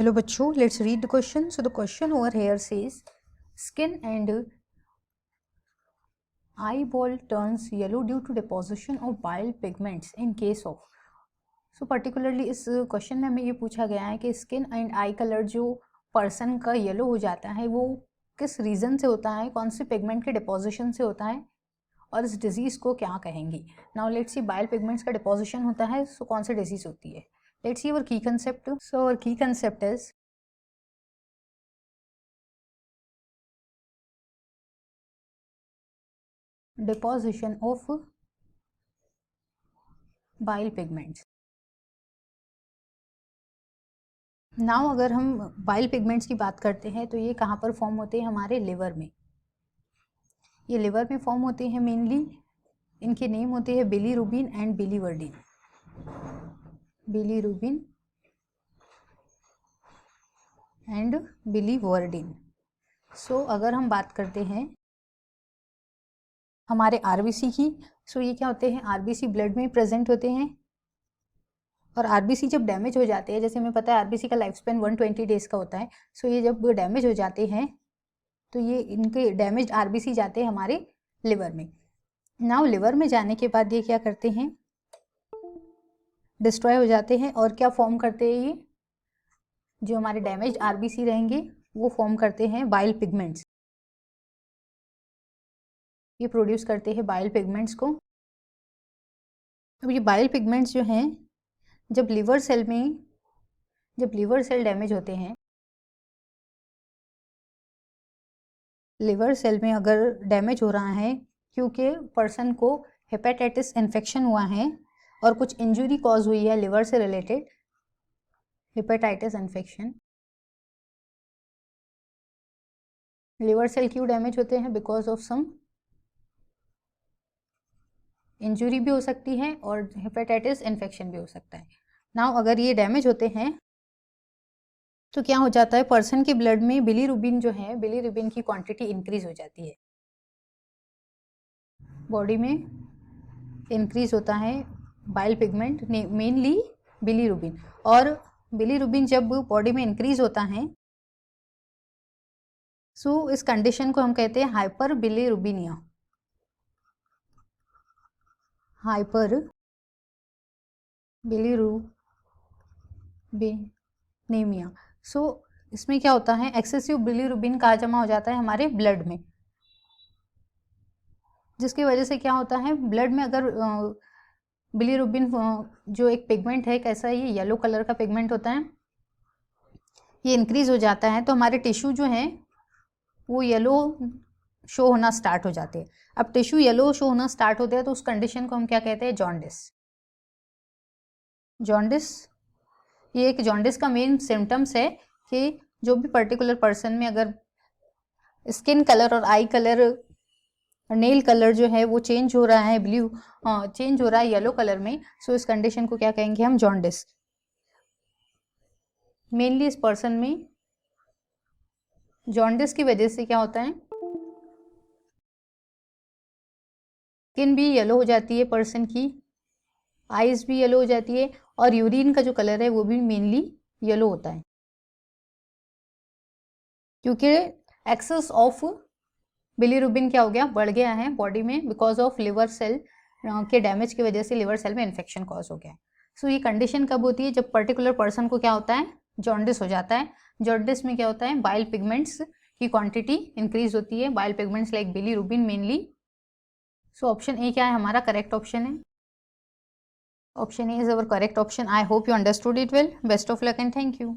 Hello बच्चों, let's read the question. So the question over here says skin and eyeball turns yellow due to deposition of bile pigments in case of. So particularly इस question में हमें ये पूछा गया है कि skin and I colour जो person का येलो हो जाता है वो किस रीज़न से होता है, कौन से पिगमेंट के डिपोजिशन से होता है और इस डिजीज़ को क्या कहेंगे. Now let's see, bile pigments का डिपोजिशन होता है, सो कौन सी डिजीज़ होती है. लेट्स सी अवर की कंसेप्ट. सो अवर की concept is deposition of bile pigments. Now अगर हम बाइल पिगमेंट्स की बात करते हैं तो ये कहाँ पर फॉर्म होते हैं, हमारे लिवर में. ये लिवर में फॉर्म होते हैं मेनली. इनके नेम होते हैं bilirubin and biliverdin. Bilirubin and biliverdin. So अगर हम बात करते हैं हमारे आरबीसी की, सो ये क्या होते हैं, आरबीसी ब्लड में प्रेजेंट होते हैं. और आरबीसी जब डैमेज हो जाते हैं, जैसे हमें पता है आरबीसी का लाइफ स्पेन 120 डेज का होता है, सो ये जब डैमेज हो जाते हैं तो ये इनके डैमेज आरबीसी जाते हैं हमारे लिवर में. नाउ लिवर में जाने के बाद ये क्या करते हैं, डिस्ट्रॉय हो जाते हैं. और क्या फॉर्म करते हैं, ये जो हमारे डैमेज आरबीसी रहेंगे वो फॉर्म करते हैं बाइल पिगमेंट्स. ये प्रोड्यूस करते हैं बाइल पिगमेंट्स को. अब ये बाइल पिगमेंट्स जो हैं, जब लिवर सेल डैमेज होते हैं, लिवर सेल में अगर डैमेज हो रहा है क्योंकि पर्सन को हेपेटाइटिस इन्फेक्शन हुआ है और कुछ इंजरी कॉज हुई है लिवर से related, hepatitis infection. Liver cell क्यों डैमेज होते हैं, बिकॉज ऑफ सम इंजरी भी हो सकती है और हेपेटाइटिस इन्फेक्शन भी हो सकता है. नाउ अगर ये डैमेज होते हैं तो क्या हो जाता है, पर्सन के ब्लड में बिलीरुबिन जो है, बिलीरुबिन की क्वांटिटी इंक्रीज हो जाती है. बॉडी में इंक्रीज होता है बाइल पिगमेंट, मेनली बिलीरुबिन. और बिलीरुबिन जब बॉडी में इंक्रीज होता है, सो इस कंडीशन को हम कहते हैं हाइपर बिलीरुबिनिया. हाइपर बिलीरुबिनेमिया. सो इसमें क्या होता है, एक्सेसिव बिलीरुबिन कहाँ जमा हो जाता है, हमारे ब्लड में, जिसकी वजह से क्या होता है, ब्लड में अगर बिलीरुबिन जो एक पिगमेंट है, कैसा है, ये येलो कलर का पिगमेंट होता है, ये इंक्रीज हो जाता है तो हमारे टिश्यू जो हैं वो येलो शो होना स्टार्ट हो जाते हैं. अब टिश्यू येलो शो होना स्टार्ट होते हैं तो उस कंडीशन को हम क्या कहते हैं, जॉन्डिस. जॉन्डिस, ये एक जॉन्डिस का मेन सिम्टम्स है कि जो भी पर्टिकुलर पर्सन में अगर स्किन कलर और आई कलर, नेल कलर जो है वो चेंज हो रहा है, चेंज हो रहा है येलो कलर में, सो इस कंडीशन को क्या कहेंगे हम, जॉन्डिस. मेनली इस पर्सन में जॉन्डिस की वजह से क्या होता है, स्किन भी येलो हो जाती है पर्सन की, आईज भी येलो हो जाती है और यूरिन का जो कलर है वो भी मेनली येलो होता है, क्योंकि एक्सेस ऑफ बिलीरुबिन क्या हो गया, बढ़ गया है बॉडी में, बिकॉज ऑफ लिवर सेल के डैमेज की वजह से लिवर सेल में इन्फेक्शन कॉज हो गया है. सो ये कंडीशन कब होती है, जब पर्टिकुलर पर्सन को क्या होता है, जॉन्डिस हो जाता है. जॉन्डिस में क्या होता है, बाइल पिगमेंट्स की क्वांटिटी इंक्रीज होती है, bile pigments like bilirubin mainly. So option A क्या है, हमारा करेक्ट ऑप्शन है. Option A is our correct option. I hope you understood it well. Best of luck and thank you.